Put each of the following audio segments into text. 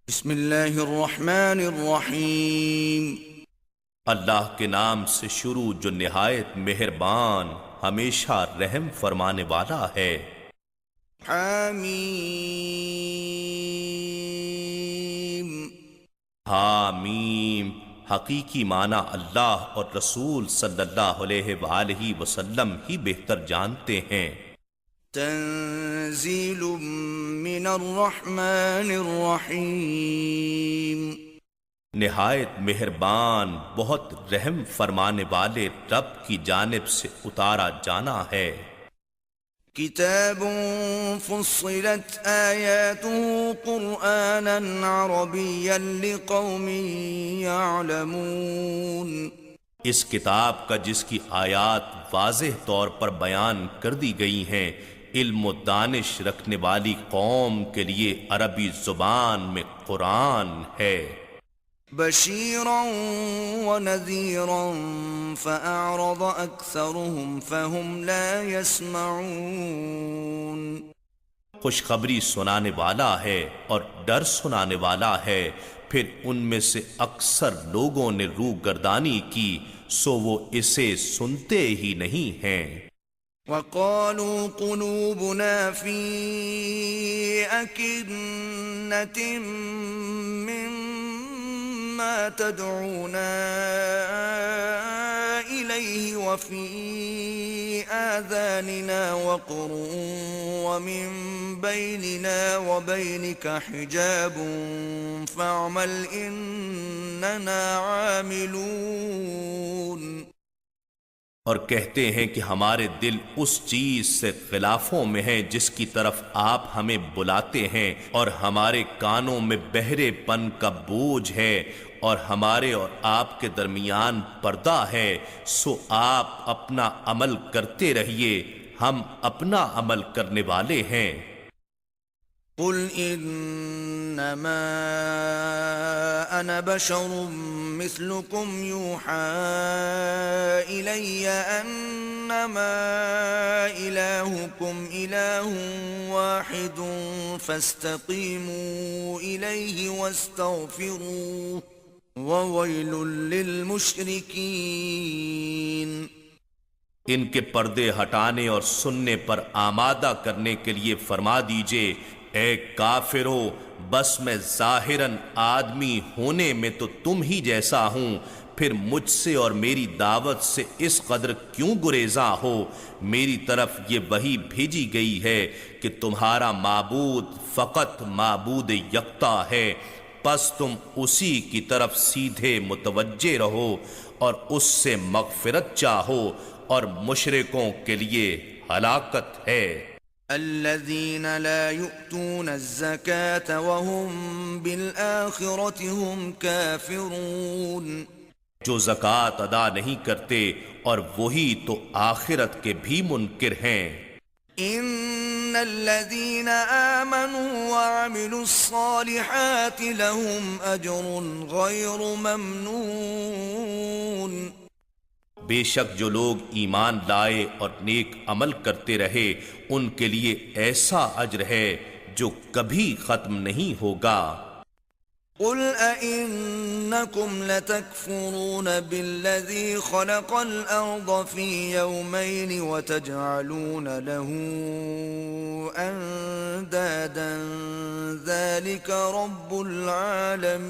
بسم اللہ الرحمن الرحیم۔ اللہ کے نام سے شروع جو نہایت مہربان ہمیشہ رحم فرمانے والا ہے۔ حامیم۔ حامیم، حقیقی معنی اللہ اور رسول صلی اللہ علیہ وآلہ وسلم ہی بہتر جانتے ہیں۔ تنزیل من الرحمن الرحیم۔ نہایت مہربان بہت رحم فرمانے والے رب کی جانب سے اتارا جانا ہے۔ کتاب فصلت آیاته قرآنا عربیا لقوم یعلمون۔ اس کتاب کا جس کی آیات واضح طور پر بیان کر دی گئی ہیں، علم و دانش رکھنے والی قوم کے لیے عربی زبان میں قرآن ہے۔ بشیرا ونذیرا فأعرض اکثرهم فهم لا يسمعون۔ خوشخبری سنانے والا ہے اور ڈر سنانے والا ہے، پھر ان میں سے اکثر لوگوں نے روح گردانی کی، سو وہ اسے سنتے ہی نہیں ہیں۔ وقالوا قلوبنا في أكنة مما تدعونا إليه وفي آذاننا وقر ومن بيننا وبينك حجاب فاعمل إننا عاملون۔ اور کہتے ہیں کہ ہمارے دل اس چیز سے خلافوں میں ہیں جس کی طرف آپ ہمیں بلاتے ہیں، اور ہمارے کانوں میں بہرے پن کا بوجھ ہے، اور ہمارے اور آپ کے درمیان پردہ ہے، سو آپ اپنا عمل کرتے رہیے، ہم اپنا عمل کرنے والے ہیں۔ قل انما انا بشر مثلكم يوحى الي انما الهكم اله واحد فاستقيموا اليه واستغفروه وويل للمشركين۔ ان کے پردے ہٹانے اور سننے پر آمادہ کرنے کے لیے فرما دیجئے، اے کافرو، بس میں ظاہراً آدمی ہونے میں تو تم ہی جیسا ہوں، پھر مجھ سے اور میری دعوت سے اس قدر کیوں گریزاں ہو؟ میری طرف یہ وحی بھیجی گئی ہے کہ تمہارا معبود فقط معبود یکتا ہے، پس تم اسی کی طرف سیدھے متوجہ رہو اور اس سے مغفرت چاہو، اور مشرکوں کے لیے ہلاکت ہے۔ الذين لا يؤتون الزكاة وهم بالآخرة هم كافرون۔ جو زکوٰۃ ادا نہیں کرتے اور وہی تو آخرت کے بھی منکر ہیں۔ ان الذين آمنوا وعملوا الصالحات لهم اجر غير ممنون۔ بے شک جو لوگ ایمان لائے اور نیک عمل کرتے رہے، ان کے لیے ایسا اجر ہے جو کبھی ختم نہیں ہوگا۔ قل أئنكم لتكفرون بالذي خلق الأرض في يومين وتجعلون له أندادا ذلك رب العالمين۔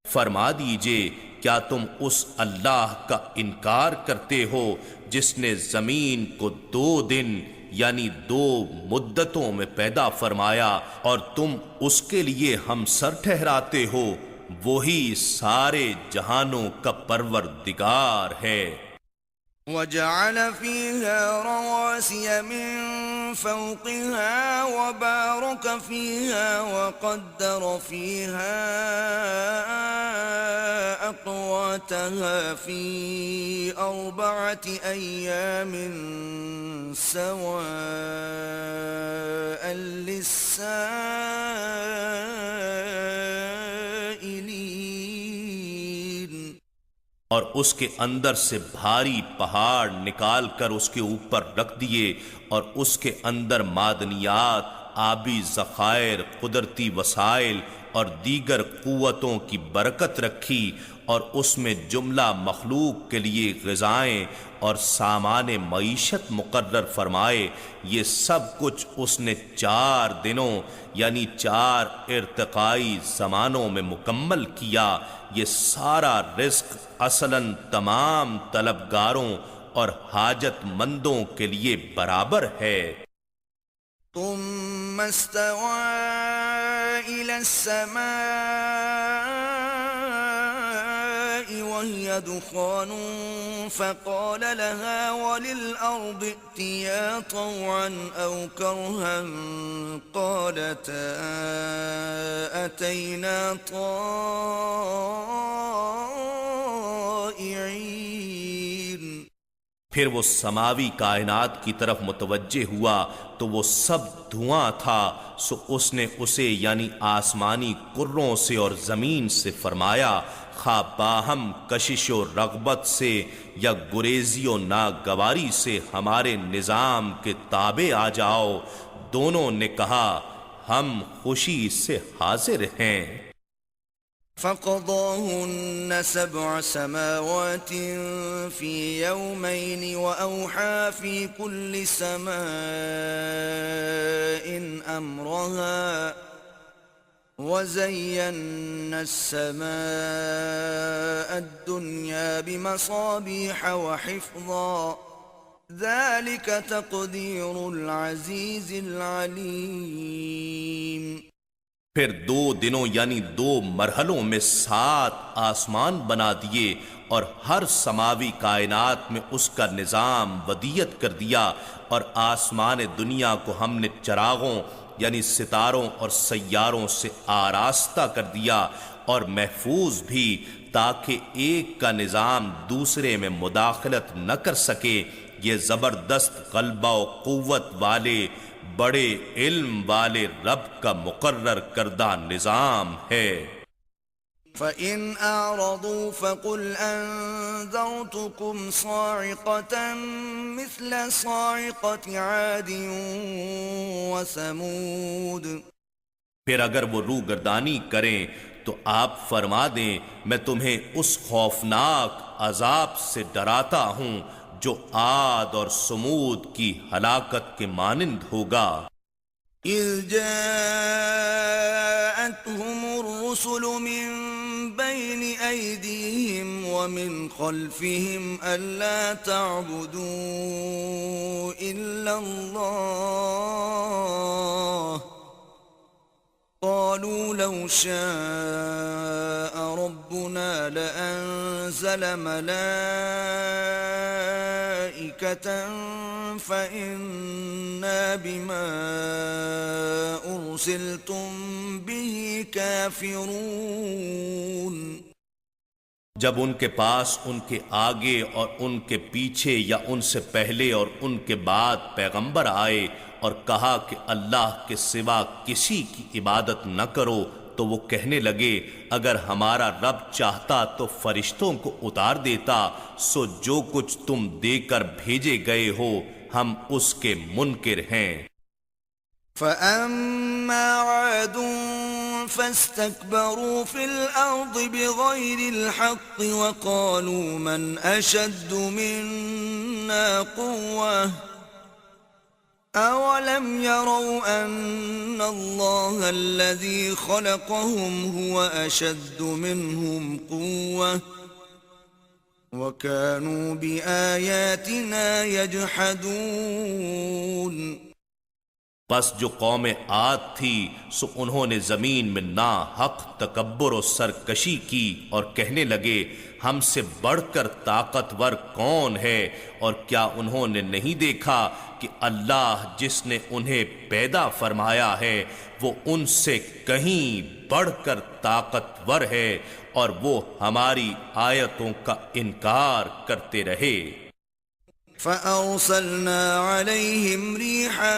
فرما دیجئے، کیا تم اس اللہ کا انکار کرتے ہو جس نے زمین کو 2 دن یعنی 2 مدتوں میں پیدا فرمایا، اور تم اس کے لیے ہمسر ٹھہراتے ہو؟ وہی سارے جہانوں کا پروردگار ہے۔ وجعل فيها رواسي من فوقها وبارك فيها وقدر فيها أقواتها في 4 أيام سواء للسائلين۔ اور اس کے اندر سے بھاری پہاڑ نکال کر اس کے اوپر رکھ دیے، اور اس کے اندر معدنیات آبی ذخائر، قدرتی وسائل اور دیگر قوتوں کی برکت رکھی، اور اس میں جملہ مخلوق کے لیے غذائیں اور سامان معیشت مقرر فرمائے، یہ سب کچھ اس نے 4 دنوں یعنی 4 ارتقائی زمانوں میں مکمل کیا۔ یہ سارا رزق اصلاً تمام طلبگاروں اور حاجت مندوں کے لیے برابر ہے۔ ثم استوى إلى السماء وهي دخان فقال لها وللأرض ائتيا طوعا أو كرها قالتا أتينا طائعين۔ پھر وہ سماوی کائنات کی طرف متوجہ ہوا تو وہ سب دھواں تھا، سو اس نے اسے یعنی آسمانی کروں سے اور زمین سے فرمایا، خواہ باہم کشش و رغبت سے یا گریزی و ناگواری سے ہمارے نظام کے تابع آ جاؤ۔ دونوں نے کہا ہم خوشی سے حاضر ہیں۔ فقضاهن 7 سماوات في يومين وأوحى في كل سماء أمرها وزينا السماء الدنيا بمصابيح وحفظا ذلك تقدير العزيز العليم۔ پھر 2 دنوں یعنی 2 مرحلوں میں 7 آسمان بنا دیے اور ہر سماوی کائنات میں اس کا نظام ودیت کر دیا، اور آسمان دنیا کو ہم نے چراغوں یعنی ستاروں اور سیاروں سے آراستہ کر دیا اور محفوظ بھی، تاکہ ایک کا نظام دوسرے میں مداخلت نہ کر سکے۔ یہ زبردست غلبہ و قوت والے بڑے علم والے رب کا مقرر کردہ نظام ہے۔ فَإِنْ أَعْرَضُوا فَقُلْ أَنذَرْتُكُمْ صَاعِقَةً مِثْلَ صَاعِقَةِ عَادٍ وَثَمُودَ۔ پھر اگر وہ روگردانی کریں تو آپ فرما دیں میں تمہیں اس خوفناک عذاب سے ڈراتا ہوں جو عاد اور سمود کی ہلاکت کے مانند ہوگا۔ اذ جاءتهم الرسل من بين ايديهم ومن خلفهم الا تعبدوا الا الله قالوا لو شاء ربنا لأنزل ملائكة فإنا بما أرسلتم به كافرون۔ جب ان کے پاس ان کے آگے اور ان کے پیچھے یا ان سے پہلے اور ان کے بعد پیغمبر آئے اور کہا کہ اللہ کے سوا کسی کی عبادت نہ کرو، تو وہ کہنے لگے اگر ہمارا رب چاہتا تو فرشتوں کو اتار دیتا، سو جو کچھ تم دے کر بھیجے گئے ہو ہم اس کے منکر ہیں۔ فَأَمَّا عَادٌ فَاسْتَكْبَرُوا فِي الْأَرْضِ بِغَيْرِ الْحَقِّ وَقَالُوا مَنْ أَشَدُّ مِنَّا قُوَّةً أَوَلَمْ يَرَوْا أَنَّ اللَّهَ الَّذِي خَلَقَهُمْ هُوَ أَشَدُّ مِنْهُمْ قُوَّةً وَكَانُوا بِآيَاتِنَا يَجْحَدُونَ۔ پس جو قوم عاد تھی سو انہوں نے زمین میں ناحق تکبر و سرکشی کی اور کہنے لگے ہم سے بڑھ کر طاقتور کون ہے، اور کیا انہوں نے نہیں دیکھا کہ اللہ جس نے انہیں پیدا فرمایا ہے وہ ان سے کہیں بڑھ کر طاقتور ہے، اور وہ ہماری آیتوں کا انکار کرتے رہے۔ فَأَرْسَلْنَا عَلَيْهِمْ رِيحًا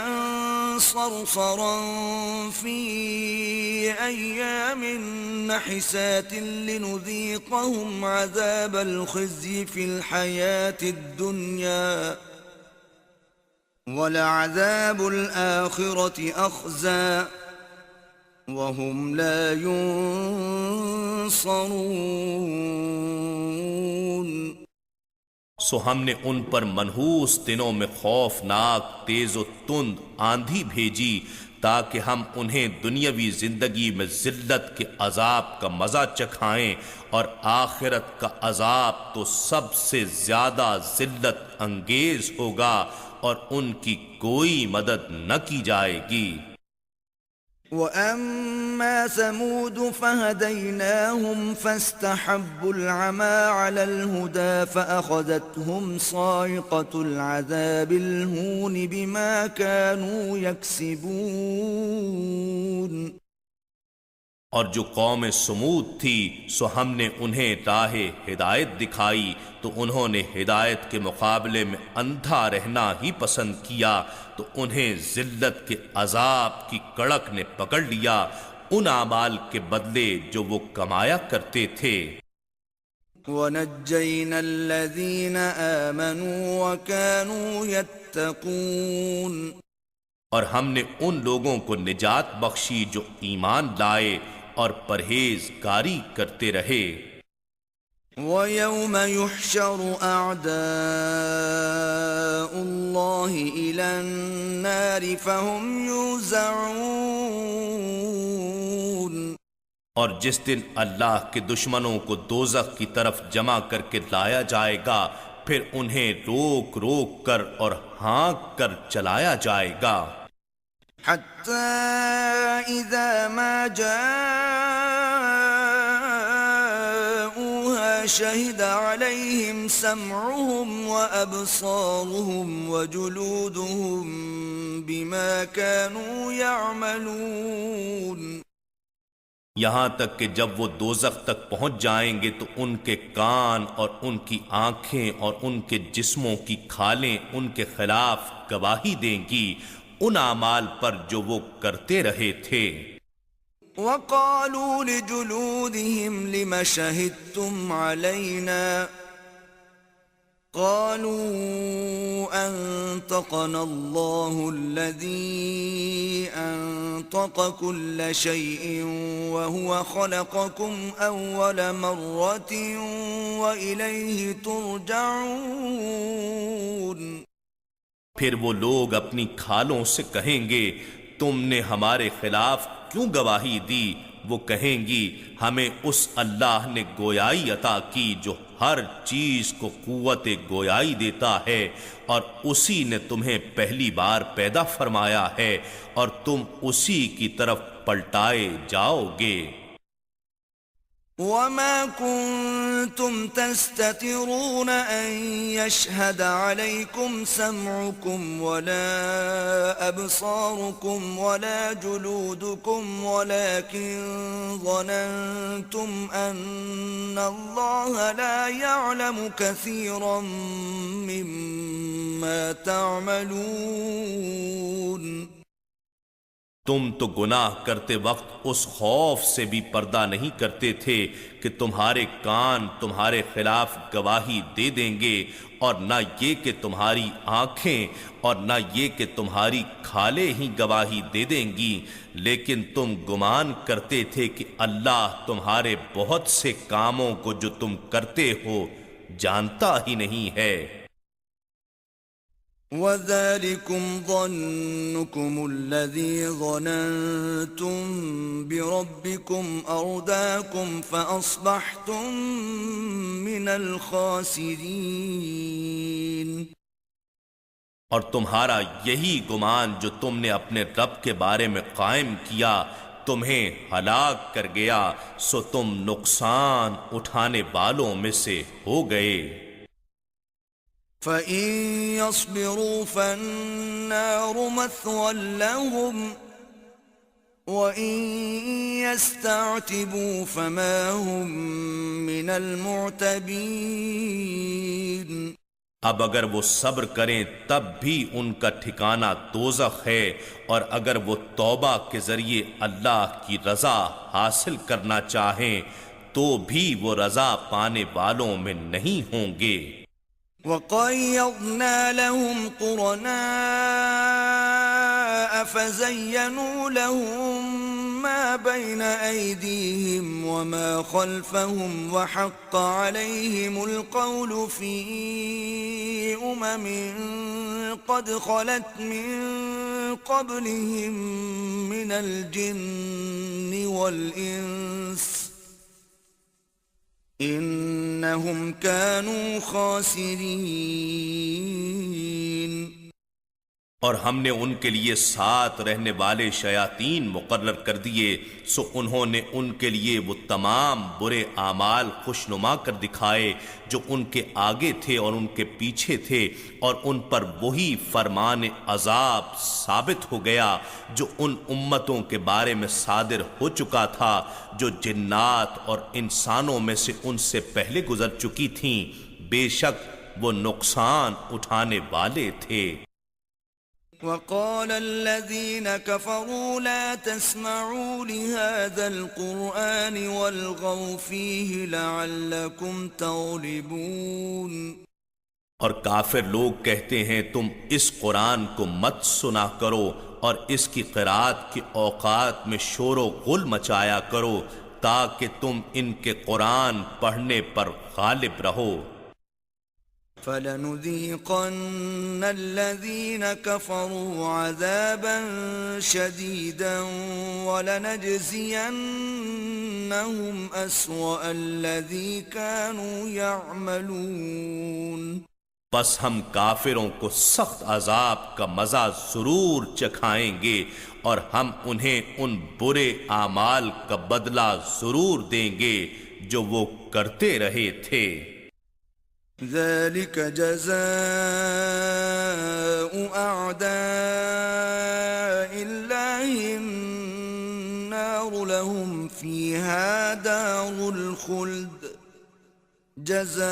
صَرْصَرًا فِي أَيَّامٍ نَحِسَاتٍ لِنُذِيقَهُمْ عَذَابَ الْخِزْيِ فِي الْحَيَاةِ الدُّنْيَا وَلَعَذَابُ الْآخِرَةِ أَخْزَىٰ وَهُمْ لَا يُنصَرُونَ۔ سو ہم نے ان پر منحوس دنوں میں خوفناک تیز و تند آندھی بھیجی تاکہ ہم انہیں دنیاوی زندگی میں ذلت کے عذاب کا مزہ چکھائیں، اور آخرت کا عذاب تو سب سے زیادہ ذلت انگیز ہوگا اور ان کی کوئی مدد نہ کی جائے گی۔ وَأَمَّا ثَمُودُ فَهَدَيْنَاهُمْ فَاسْتَحَبُّوا الْعَمَىٰ عَلَى الْهُدَىٰ فَأَخَذَتْهُمْ صَاعِقَةُ الْعَذَابِ الْهُونِ بِمَا كَانُوا يَكْسِبُونَ۔ اور جو قوم سمود تھی سو ہم نے انہیں راہ ہدایت دکھائی تو انہوں نے ہدایت کے مقابلے میں اندھا رہنا ہی پسند کیا، تو انہیں ذلت کے عذاب کی کڑک نے پکڑ لیا ان اعمال کے بدلے جو وہ کمایا کرتے تھے۔ وَنَجَّيْنَا الَّذِينَ آمَنُوا وَكَانُوا يَتَّقُونَ۔ اور ہم نے ان لوگوں کو نجات بخشی جو ایمان لائے اور پرہیزگاری کرتے رہے۔ وَيَوْمَ يُحْشَرُ أَعْدَاءُ اللَّهِ إِلَى النَّارِ فَهُمْ يُوزَعُونَ۔ اور جس دن اللہ کے دشمنوں کو دوزخ کی طرف جمع کر کے لایا جائے گا پھر انہیں روک روک کر اور ہانک کر چلایا جائے گا۔ حَتَّى إِذَا مَا جَاءُوهَا شَهِدَ عَلَيْهِمْ سَمْعُهُمْ وَأَبْصَارُهُمْ وَجُلُودُهُمْ بِمَا كَانُوا يَعْمَلُونَ۔ یہاں تک کہ جب وہ دوزخ تک پہنچ جائیں گے تو ان کے کان اور ان کی آنکھیں اور ان کے جسموں کی کھالیں ان کے خلاف گواہی دیں گی ان اعمال پر جو وہ کرتے رہے تھے۔ وَقَالُوا لِجُلُودِهِمْ لِمَ شَهِدتُّمْ عَلَيْنَا قَالُوا أَنطَقَنَا اللَّهُ الَّذِي أَنطَقَ كُلَّ شَيْءٍ وَهُوَ خَلَقَكُمْ أَوَّلَ مَرَّةٍ وَإِلَيْهِ تُرْجَعُونَ۔ پھر وہ لوگ اپنی کھالوں سے کہیں گے تم نے ہمارے خلاف کیوں گواہی دی؟ وہ کہیں گی ہمیں اس اللہ نے گویائی عطا کی جو ہر چیز کو قوت گویائی دیتا ہے، اور اسی نے تمہیں پہلی بار پیدا فرمایا ہے اور تم اسی کی طرف پلٹائے جاؤ گے۔ وَمَا كُنتُمْ تَسْتَتِرُونَ أَن يَشْهَدَ عَلَيْكُمْ سَمْعُكُمْ وَلَا أَبْصَارُكُمْ وَلَا جُلُودُكُمْ وَلَكِنْ ظَنَنْتُمْ أَنَّ اللَّهَ لَا يَعْلَمُ كَثِيرًا مِّمَّا تَعْمَلُونَ۔ تم تو گناہ کرتے وقت اس خوف سے بھی پردہ نہیں کرتے تھے کہ تمہارے کان تمہارے خلاف گواہی دے دیں گے، اور نہ یہ کہ تمہاری آنکھیں اور نہ یہ کہ تمہاری کھالیں ہی گواہی دے دیں گی، لیکن تم گمان کرتے تھے کہ اللہ تمہارے بہت سے کاموں کو جو تم کرتے ہو جانتا ہی نہیں ہے۔ وَذَلِكُمْ ظَنُّكُمُ الَّذِي ظَنَنْتُمْ بِرَبِّكُمْ أَرْدَاكُمْ فَأَصْبَحْتُمْ مِنَ الْخَاسِرِينَ۔ اور تمہارا یہی گمان جو تم نے اپنے رب کے بارے میں قائم کیا تمہیں ہلاک کر گیا، سو تم نقصان اٹھانے والوں میں سے ہو گئے۔ فَإِن يَصْبِرُوا فَالنَّارُ مَثْوًى لَهُمْ وَإِن يَسْتَعْتِبُوا فَمَا هُمْ مِنَ الْمُعْتَبِينَ۔ اب اگر وہ صبر کریں تب بھی ان کا ٹھکانہ دوزخ ہے، اور اگر وہ توبہ کے ذریعے اللہ کی رضا حاصل کرنا چاہیں تو بھی وہ رضا پانے والوں میں نہیں ہوں گے۔ وَقَيَّضْنَا لَهُمْ قُرَنَاءَ فَزَيَّنُوا لَهُم مَّا بَيْنَ أَيْدِيهِمْ وَمَا خَلْفَهُمْ وَحَقَّ عَلَيْهِمُ الْقَوْلُ فِي قَدْ خَلَتْ مِن قَبْلِهِم مِّنَ الْجِنِّ وَالْإِنسِ إِنَّهُمْ كَانُوا خَاسِرِينَ۔ اور ہم نے ان کے لیے ساتھ رہنے والے شیاطین مقرر کر دیے، سو انہوں نے ان کے لیے وہ تمام برے اعمال خوشنما کر دکھائے جو ان کے آگے تھے اور ان کے پیچھے تھے، اور ان پر وہی فرمان عذاب ثابت ہو گیا جو ان امتوں کے بارے میں صادر ہو چکا تھا جو جنات اور انسانوں میں سے ان سے پہلے گزر چکی تھیں، بے شک وہ نقصان اٹھانے والے تھے۔ وَقَالَ الَّذِينَ كَفَرُوا لَا تَسْمَعُوا لِهَذَا الْقُرْآنِ وَالْغَوْا فِيهِ لَعَلَّكُمْ تَغْلِبُونَ۔ اور کافر لوگ کہتے ہیں تم اس قرآن کو مت سنا کرو اور اس کی قرات کے اوقات میں شور و غل مچایا کرو تاکہ تم ان کے قرآن پڑھنے پر غالب رہو۔ فَلَنُذِيقَنَّ الَّذِينَ كَفَرُوا عَذَابًا شَدِيدًا وَلَنَجْزِيَنَّهُمْ أَسْوَأَ الَّذِي كَانُوا يَعْمَلُونَ۔ پس ہم کافروں کو سخت عذاب کا مزہ ضرور چکھائیں گے اور ہم انہیں ان برے اعمال کا بدلہ ضرور دیں گے جو وہ کرتے رہے تھے۔ ذَلِكَ جَزَاءُ أَعْدَاءِ اللَّهِ النَّارُ لَهُمْ فِيهَا دَارُ الْخُلْدِ جَزَاءً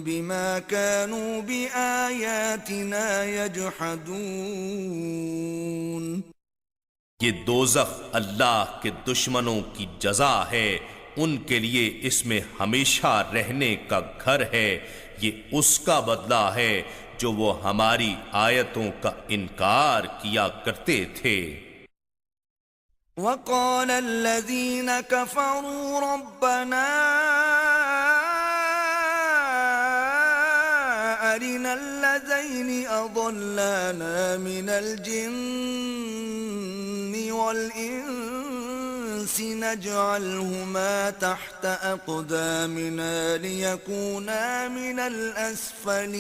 بِمَا كَانُوا بِآيَاتِنَا يَجْحَدُونَ۔ یہ دوزخ اللہ کے دشمنوں کی جزا ہے، ان کے لیے اس میں ہمیشہ رہنے کا گھر ہے، یہ اس کا بدلہ ہے جو وہ ہماری آیتوں کا انکار کیا کرتے تھے۔ وَقَالَ الَّذِينَ كَفَرُوا رَبَّنَا أَرِنَا الَّذَيْنِ أَضَلَّانَا مِنَ الْجِنِّ وَالْإِنسِ نَجْعَلْهُمَا تَحْتَ أَقْدَامِنَا لِيَكُونَا مِنَ الْأَسْفَلِينَ۔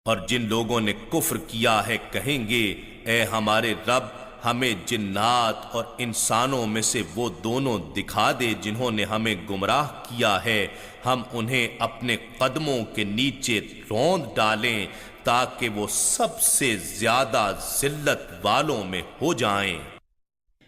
اور جن لوگوں نے کفر کیا ہے کہیں گے اے ہمارے رب ہمیں جنات اور انسانوں میں سے وہ دونوں دکھا دے جنہوں نے ہمیں گمراہ کیا ہے، ہم انہیں اپنے قدموں کے نیچے روند ڈالیں تاکہ وہ سب سے زیادہ ذلت والوں میں ہو جائیں۔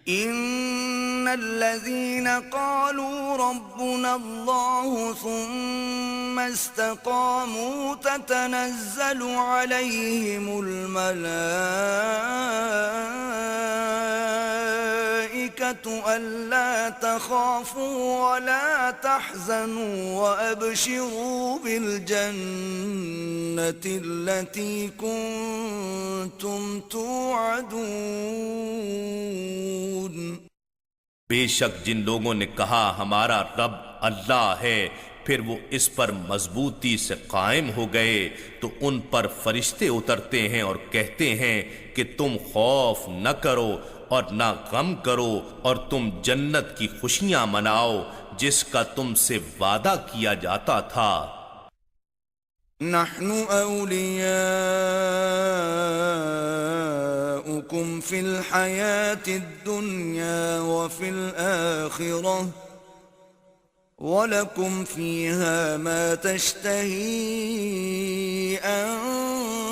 ان الذين قالوا ربنا الله ثم استقاموا تتنزل عليهم الملائكة ألا تخافوا ولا تحزنوا وأبشروا بالجنة التي كنتم توعدون۔ بے شک جن لوگوں نے کہا ہمارا رب اللہ ہے پھر وہ اس پر مضبوطی سے قائم ہو گئے تو ان پر فرشتے اترتے ہیں اور کہتے ہیں کہ تم خوف نہ کرو اور نہ غم کرو اور تم جنت کی خوشیاں مناؤ جس کا تم سے وعدہ کیا جاتا تھا۔ نحن اولیاؤکم فی الحیاة الدنیا وفی الآخرة وَلَكُمْ فِيهَا مَا تَشْتَهِي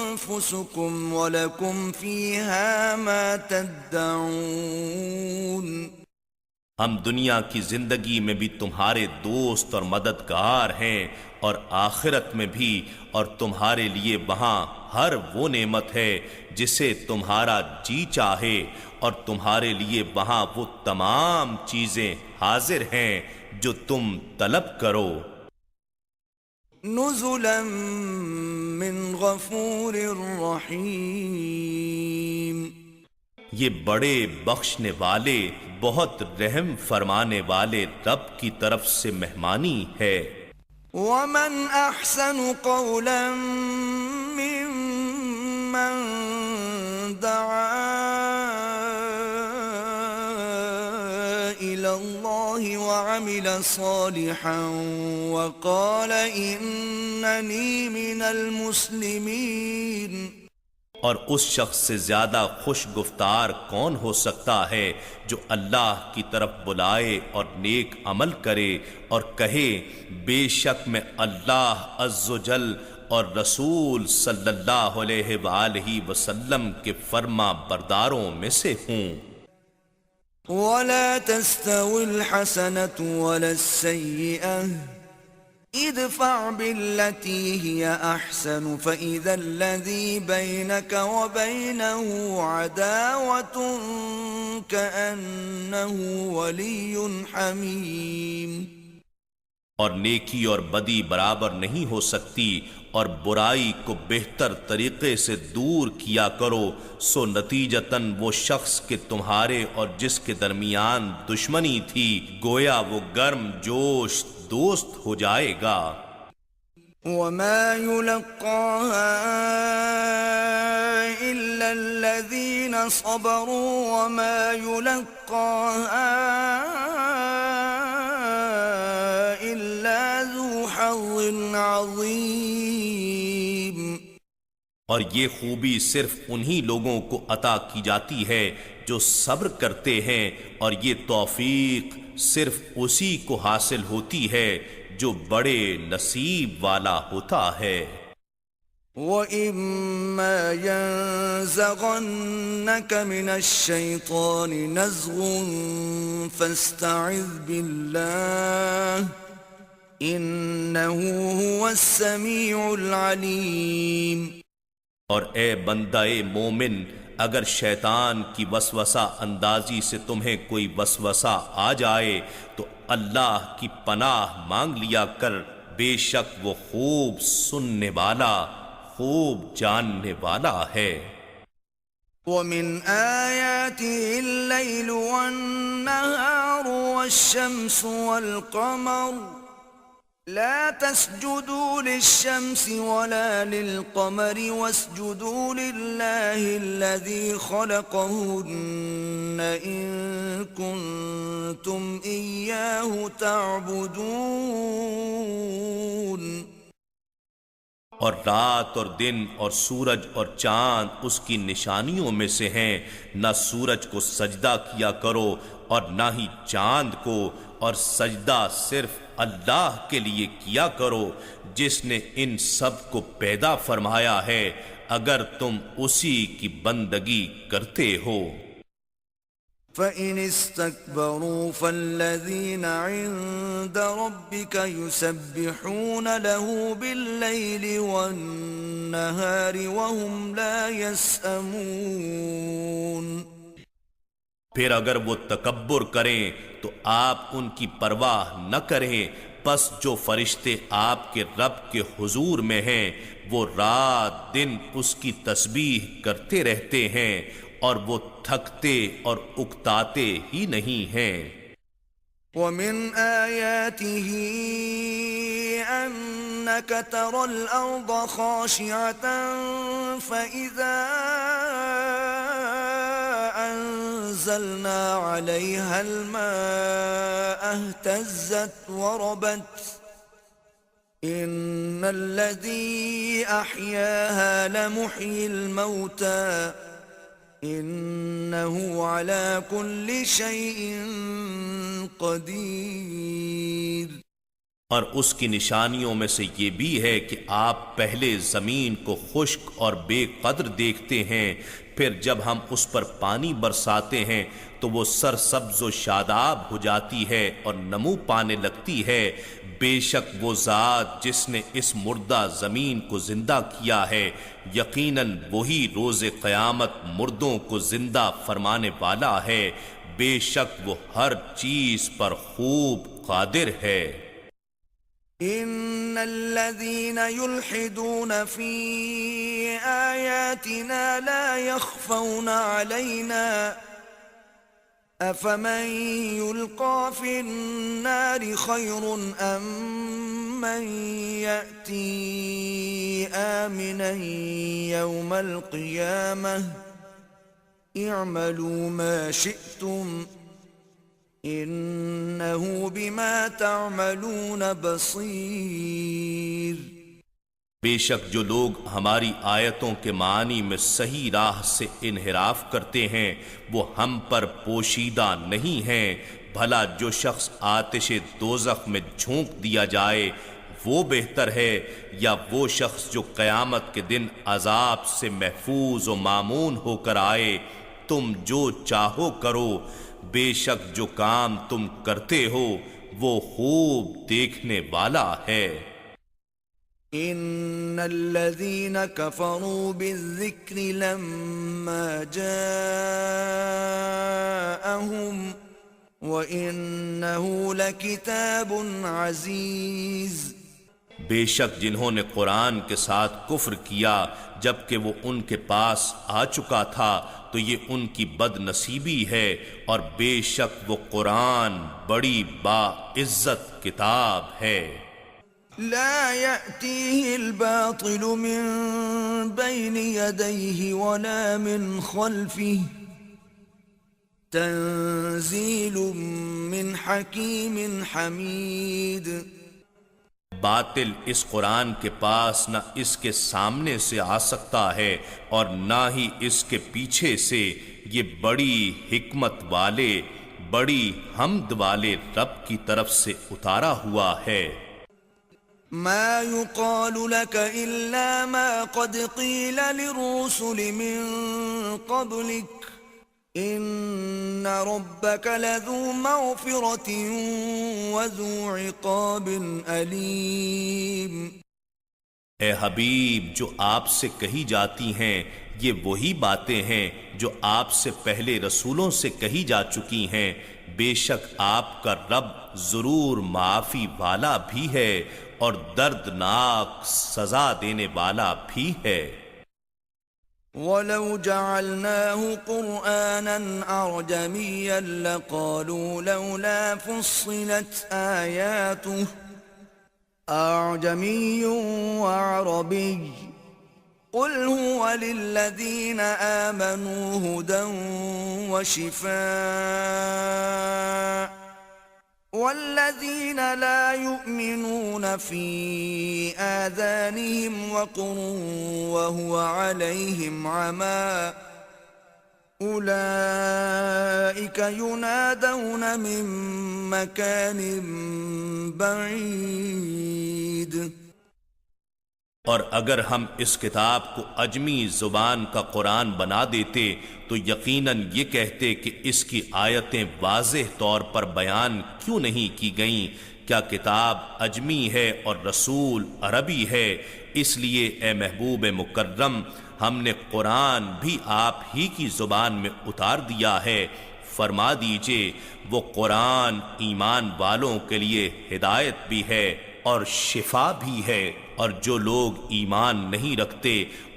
أَنفُسُكُمْ وَلَكُمْ فِيهَا مَا تَدَّعُونَ۔ ہم دنیا کی زندگی میں بھی تمہارے دوست اور مددگار ہیں اور آخرت میں بھی، اور تمہارے لیے وہاں ہر وہ نعمت ہے جسے تمہارا جی چاہے، اور تمہارے لیے وہاں وہ تمام چیزیں حاضر ہیں جو تم طلب کرو۔ نزلا من غفور رحیم، یہ بڑے بخشنے والے بہت رحم فرمانے والے رب کی طرف سے مہمانی ہے۔ ومن احسن قولا ممن دعا الى اللہ وعمل صالحا وقال اننی من المسلمین، اور اس شخص سے زیادہ خوش گفتار کون ہو سکتا ہے جو اللہ کی طرف بلائے اور نیک عمل کرے اور کہے بے شک میں اللہ عز و جل اور رسول صلی اللہ علیہ وآلہ وسلم کے فرما برداروں میں سے ہوں۔ ولا تستوي الحسنة ولا السيئة ادفع بالتي هي أحسن فإذا الذي بينك وبينه عداوة كأنه ولي حميم۔ اور نیکی اور بدی برابر نہیں ہو سکتی، اور برائی کو بہتر طریقے سے دور کیا کرو، سو نتیجتاً وہ شخص کے تمہارے اور جس کے درمیان دشمنی تھی گویا وہ گرم جوش دوست ہو جائے گا۔ وما يلقاها إلا الذين صبروا وما يلقاها إلا ذو حظ عظيم۔ اور یہ خوبی صرف انہی لوگوں کو عطا کی جاتی ہے جو صبر کرتے ہیں، اور یہ توفیق صرف اسی کو حاصل ہوتی ہے جو بڑے نصیب والا ہوتا ہے۔ وَإِمَّا يَنزَغَنَّكَ مِنَ الشَّيْطَانِ نَزْغٌ فَاسْتَعِذْ بِاللَّهِ إِنَّهُ هُوَ السَّمِيعُ الْعَلِيمُ۔ اور اے بندہ مومن، اگر شیطان کی وسوسہ اندازی سے تمہیں کوئی وسوسہ آ جائے تو اللہ کی پناہ مانگ لیا کر، بے شک وہ خوب سننے والا خوب جاننے والا ہے۔ وَمِنْ آيَاتِهِ اللَّيْلُ وَالنَّهَارُ وَالشَّمْسُ وَالْقَمَرُ لا تسجدوا للشمس ولا للقمر واسجدوا لله الذي خلقهن إن كنتم إياه تعبدون۔ اور رات اور دن اور سورج اور چاند اس کی نشانیوں میں سے ہیں، نہ سورج کو سجدہ کیا کرو اور نہ ہی چاند کو، اور سجدہ صرف اللہ کے لیے کیا کرو جس نے ان سب کو پیدا فرمایا ہے، اگر تم اسی کی بندگی کرتے ہو۔ فَإِنِ اسْتَكْبَرُوا فَالَّذِينَ عِندَ رَبِّكَ يُسَبِّحُونَ لَهُ بِاللَّيْلِ وَالنَّهَارِ وَهُمْ لَا يَسْأَمُونَ۔ پھر اگر وہ تکبر کریں تو آپ ان کی پرواہ نہ کریں، پس جو فرشتے آپ کے رب کے حضور میں ہیں وہ رات دن اس کی تسبیح کرتے رہتے ہیں، اور وہ تھکتے اور اکتاتے ہی نہیں ہیں۔ وَمِنْ آيَاتِهِ أَنَّكَ تَرَى الْأَرْضَ خَاشِعَةً فَإِذَا أَنزَلْنَا عَلَيْهَا الْمَاءَ اهْتَزَّتْ وَرَبَتْ إِنَّ الَّذِي أَحْيَاهَا لَمُحْيِي الْمَوْتَى إِنَّهُ عَلَى كُلِّ شَيْءٍ قَدِيرٌ۔ اور اس کی نشانیوں میں سے یہ بھی ہے کہ آپ پہلے زمین کو خشک اور بے قدر دیکھتے ہیں، پھر جب ہم اس پر پانی برساتے ہیں تو وہ سرسبز و شاداب ہو جاتی ہے اور نمو پانے لگتی ہے۔ بے شک وہ ذات جس نے اس مردہ زمین کو زندہ کیا ہے، یقیناً وہی روز قیامت مردوں کو زندہ فرمانے والا ہے۔ بے شک وہ ہر چیز پر خوب قادر ہے۔ إن الذين يلحدون في آياتنا لا يخفون علينا أفمن يلقى في النار خير أم من يأتي آمنا يوم القيامة اعملوا ما شئتم انہو بما تعملون بصیر۔ بے شک جو لوگ ہماری آیتوں کے معنی میں صحیح راہ سے انحراف کرتے ہیں وہ ہم پر پوشیدہ نہیں ہیں، بھلا جو شخص آتش دوزخ میں جھونک دیا جائے وہ بہتر ہے یا وہ شخص جو قیامت کے دن عذاب سے محفوظ و مامون ہو کر آئے؟ تم جو چاہو کرو، بے شک جو کام تم کرتے ہو وہ خوب دیکھنے والا ہے۔ ان الذين كفروا بالذكر لما جاءهم وانه لكتاب عزيز، بے شک جنہوں نے قرآن کے ساتھ کفر کیا جبکہ وہ ان کے پاس آ چکا تھا تو یہ ان کی بد نصیبی ہے، اور بے شک وہ قرآن بڑی با عزت کتاب ہے۔ لا يأتيه الباطل من بين يديه ولا من خلفه تنزيل من حكيم حميد۔ باطل اس قرآن کے پاس نہ اس کے سامنے سے آ سکتا ہے اور نہ ہی اس کے پیچھے سے، یہ بڑی حکمت والے بڑی حمد والے رب کی طرف سے اتارا ہوا ہے۔ ما يقال لك إلا ما قد قيل للرسل من قبلك إن ربك لذو مغفرة وذو عقاب أليم۔ اے حبیب، جو آپ سے کہی جاتی ہیں یہ وہی باتیں ہیں جو آپ سے پہلے رسولوں سے کہی جا چکی ہیں، بے شک آپ کا رب ضرور معافی والا بھی ہے اور دردناک سزا دینے والا بھی ہے۔ وَلَوْ جَعَلْنَاهُ قُرْآنًا أَعْجَمِيًّا لَقَالُوا لَوْلَا فُصِّلَتْ آيَاتُهُ أَعْجَمِيٌّ وَعَرَبِيٌّ قُلْ هُوَ لِلَّذِينَ آمَنُوا هُدًى وَشِفَاءٌ وَالَّذِينَ لَا يُؤْمِنُونَ فِي آذَانِهِمْ وَقْرٌ وَهُوَ عَلَيْهِمْ عَمًى أُولَئِكَ يُنَادَوْنَ مِن مَّكَانٍ بَعِيدٍ۔ اور اگر ہم اس کتاب کو عجمی زبان کا قرآن بنا دیتے تو یقیناً یہ کہتے کہ اس کی آیتیں واضح طور پر بیان کیوں نہیں کی گئیں، کیا کتاب عجمی ہے اور رسول عربی ہے؟ اس لیے اے محبوب مکرم ہم نے قرآن بھی آپ ہی کی زبان میں اتار دیا ہے۔ فرما دیجئے وہ قرآن ایمان والوں کے لیے ہدایت بھی ہے اور شفا بھی ہے، اور جو لوگ ایمان نہیں رکھتے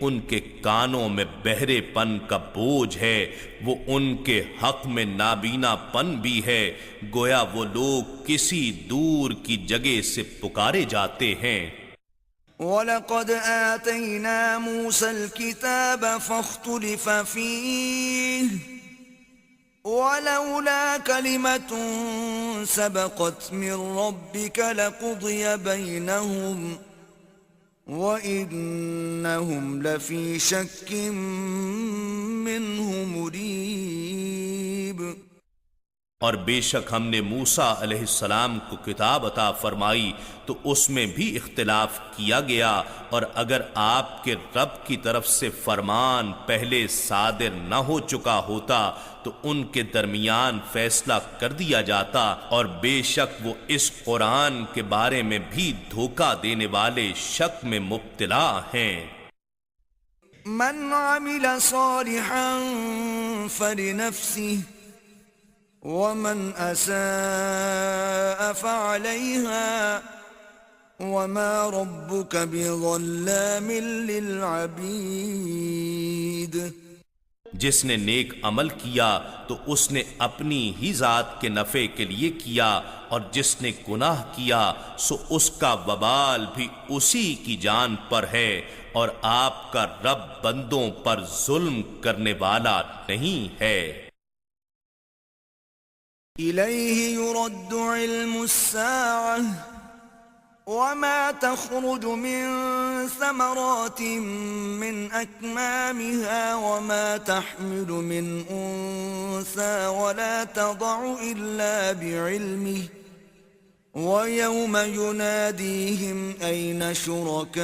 ان کے کانوں میں بہرے پن کا بوجھ ہے، وہ ان کے حق میں نابینا پن بھی ہے، گویا وہ لوگ کسی دور کی جگہ سے پکارے جاتے ہیں۔ وَلَقَدْ آتَيْنَا مُوسَى الْكِتَابَ فَاخْتُلِفَ فِيهِ وَلَوْلَا كَلِمَةٌ سَبَقَتْ مِنْ رَبِّكَ لَقُضِيَ بَيْنَهُمْ وَإِنَّهُمْ لَفِي شَكٍّ مِّنْهُ مُرِيبٍ۔ اور بے شک ہم نے موسیٰ علیہ السلام کو کتاب عطا فرمائی تو اس میں بھی اختلاف کیا گیا، اور اگر آپ کے رب کی طرف سے فرمان پہلے صادر نہ ہو چکا ہوتا تو ان کے درمیان فیصلہ کر دیا جاتا، اور بے شک وہ اس قرآن کے بارے میں بھی دھوکہ دینے والے شک میں مبتلا ہیں۔ من عمل صالحا فلنفسه ومن أساء فعليها وما ربك بظلام للعبید. جس نے نیک عمل کیا تو اس نے اپنی ہی ذات کے نفع کے لیے کیا، اور جس نے گناہ کیا سو اس کا وبال بھی اسی کی جان پر ہے، اور آپ کا رب بندوں پر ظلم کرنے والا نہیں ہے۔ إليه يرد علم الساعة وما تخرج من ثمرات من أكمامها وما تحمل من أنثى ولا تضع إلا بعلمه ويوم يناديهم أين شركائي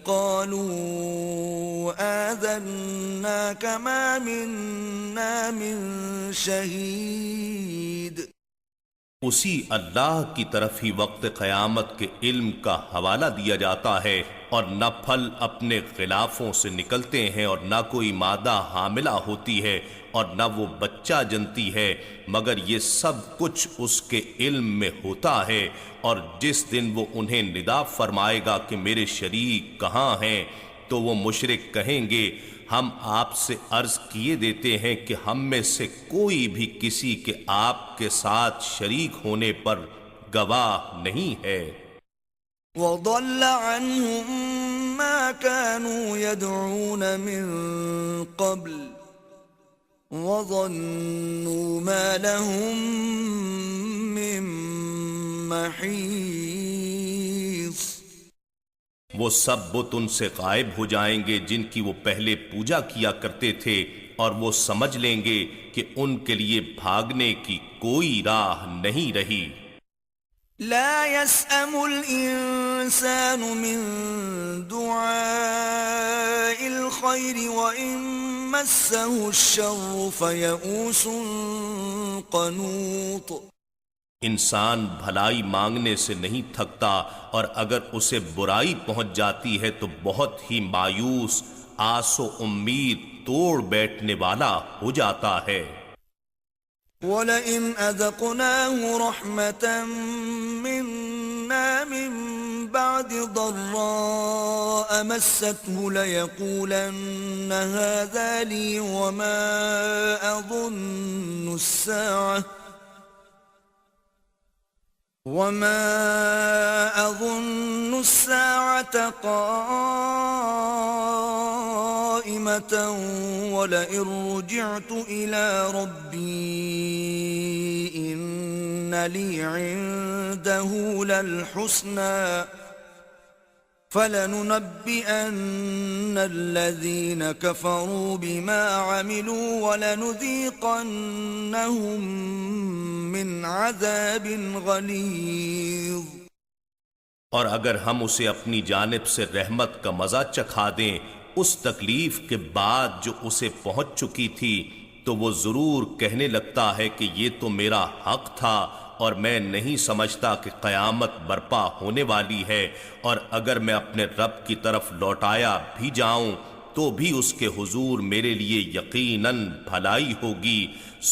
قالوا آذناك ما منا من شهيد. اسی اللہ کی طرف ہی وقت قیامت کے علم کا حوالہ دیا جاتا ہے، اور نہ پھل اپنے غلافوں سے نکلتے ہیں، اور نہ کوئی مادہ حاملہ ہوتی ہے، اور نہ وہ بچہ جنتی ہے، مگر یہ سب کچھ اس کے علم میں ہوتا ہے۔ اور جس دن وہ انہیں ندا فرمائے گا کہ میرے شریک کہاں ہیں، تو وہ مشرک کہیں گے ہم آپ سے عرض کیے دیتے ہیں کہ ہم میں سے کوئی بھی کسی کے آپ کے ساتھ شریک ہونے پر گواہ نہیں ہے۔ وَضَلَّ عَنْهُمْ مَا كَانُوا يَدْعُونَ مِن قَبْلُ وَظَنُّوا مَا لَهُم مِّن مَّحِيصٍ. وہ سب بت ان سے غائب ہو جائیں گے جن کی وہ پہلے پوجا کیا کرتے تھے، اور وہ سمجھ لیں گے کہ ان کے لیے بھاگنے کی کوئی راہ نہیں رہی۔ لا يسأم الإنسان من دعاء الخير وإن مسه الشر فيئوس قنوط. انسان بھلائی مانگنے سے نہیں تھکتا، اور اگر اسے برائی پہنچ جاتی ہے تو بہت ہی مایوس، آس و امید توڑ بیٹھنے والا ہو جاتا ہے۔ وَلَئِنْ أَذَقْنَاهُ رَحْمَةً مِّنَّا مِن بَعْدِ ضَرَّاءَ مَسَّتْهُ لَيَقُولَنَّ هَذَا لِي وَمَا أَظُنُّ السَّاعَةَ قَائِمَةً وَلَئِن رُّجِعْتُ إِلَى رَبِّي إِنَّ لِي عِندَهُ لَلْحُسْنَى فَلَنُنَبِّئَنَّ الَّذِينَ كَفَرُوا بِمَا عَمِلُوا وَلَنُذِيقَنَّهُم مِّنْ عَذَابٍ غَلِيظٍ. اور اگر ہم اسے اپنی جانب سے رحمت کا مزہ چکھا دیں اس تکلیف کے بعد جو اسے پہنچ چکی تھی، تو وہ ضرور کہنے لگتا ہے کہ یہ تو میرا حق تھا، اور میں نہیں سمجھتا کہ قیامت برپا ہونے والی ہے، اور اگر میں اپنے رب کی طرف لوٹایا بھی جاؤں تو بھی اس کے حضور میرے لیے یقیناً بھلائی ہوگی۔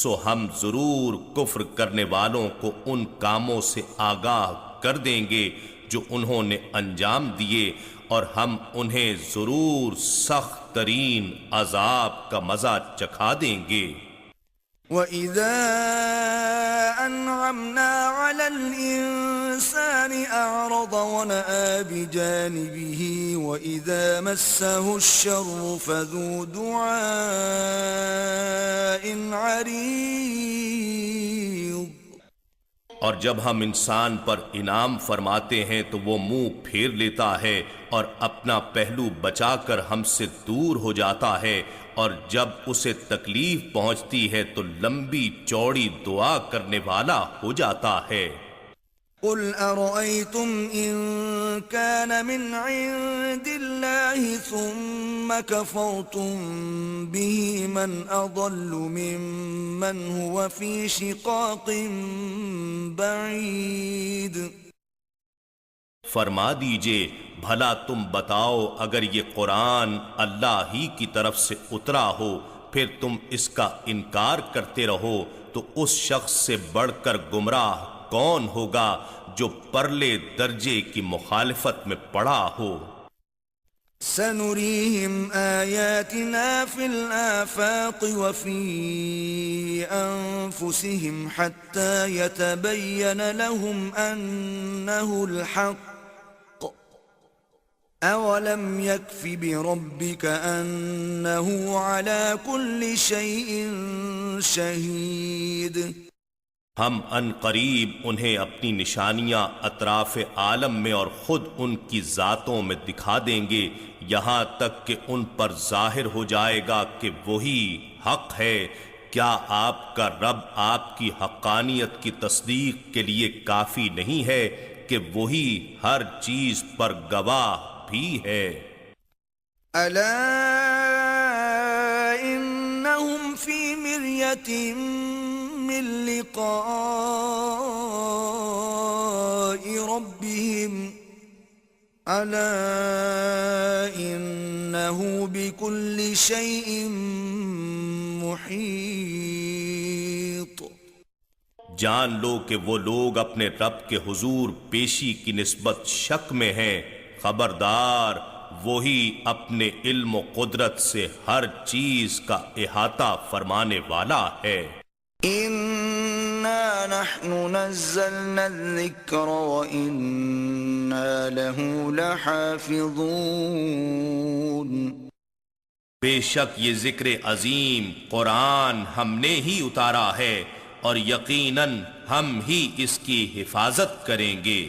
سو ہم ضرور کفر کرنے والوں کو ان کاموں سے آگاہ کر دیں گے جو انہوں نے انجام دیے، اور ہم انہیں ضرور سخت ترین عذاب کا مزہ چکھا دیں گے۔ وَإِذَا أَنْعَمْنَا عَلَى الْإِنسَانِ أَعْرَضَ وَنَأَىٰ بِجَانِبِهِ وَإِذَا مَسَّهُ الشَّرُّ فَذُو دُعَاءٍ عَرِيضٍ. اور جب ہم انسان پر انعام فرماتے ہیں تو وہ منہ پھیر لیتا ہے اور اپنا پہلو بچا کر ہم سے دور ہو جاتا ہے، اور جب اسے تکلیف پہنچتی ہے تو لمبی چوڑی دعا کرنے والا ہو جاتا ہے۔ قُلْ أَرَأَيْتُمْ إِن كَانَ مِنْ عِندِ اللَّهِ ثُمَّ كَفَرْتُمْ بِهِ مَنْ أَضَلُّ مِمَّنْ هُوَ فِي شِقَاقٍ بَعِيدٍ. فرما دیجئے بھلا تم بتاؤ اگر یہ قرآن اللہ ہی کی طرف سے اترا ہو پھر تم اس کا انکار کرتے رہو تو اس شخص سے بڑھ کر گمراہ کون ہوگا جو پرلے درجے کی مخالفت میں پڑا ہو۔ سنريهم آياتنا في الآفاق وفي أنفسهم حتى يتبين لهم أنه الحق أولم يكف بربك أنه على كل شيء شهيد۔ ہم ان قریب انہیں اپنی نشانیاں اطراف عالم میں اور خود ان کی ذاتوں میں دکھا دیں گے، یہاں تک کہ ان پر ظاہر ہو جائے گا کہ وہی حق ہے۔ کیا آپ کا رب آپ کی حقانیت کی تصدیق کے لیے کافی نہیں ہے کہ وہی ہر چیز پر گواہ بھی ہے؟ ألا إنهم في مرية من لقاء ربهم ألا إنه بكل شيء محيط۔ جان لو کہ وہ لوگ اپنے رب کے حضور پیشی کی نسبت شک میں ہیں، خبردار وہی اپنے علم و قدرت سے ہر چیز کا احاطہ فرمانے والا ہے۔ إنا نحن نزلنا الذكر وإنا له لحافظون۔ بے شک یہ ذکر عظیم قرآن ہم نے ہی اتارا ہے اور یقیناً ہم ہی اس کی حفاظت کریں گے۔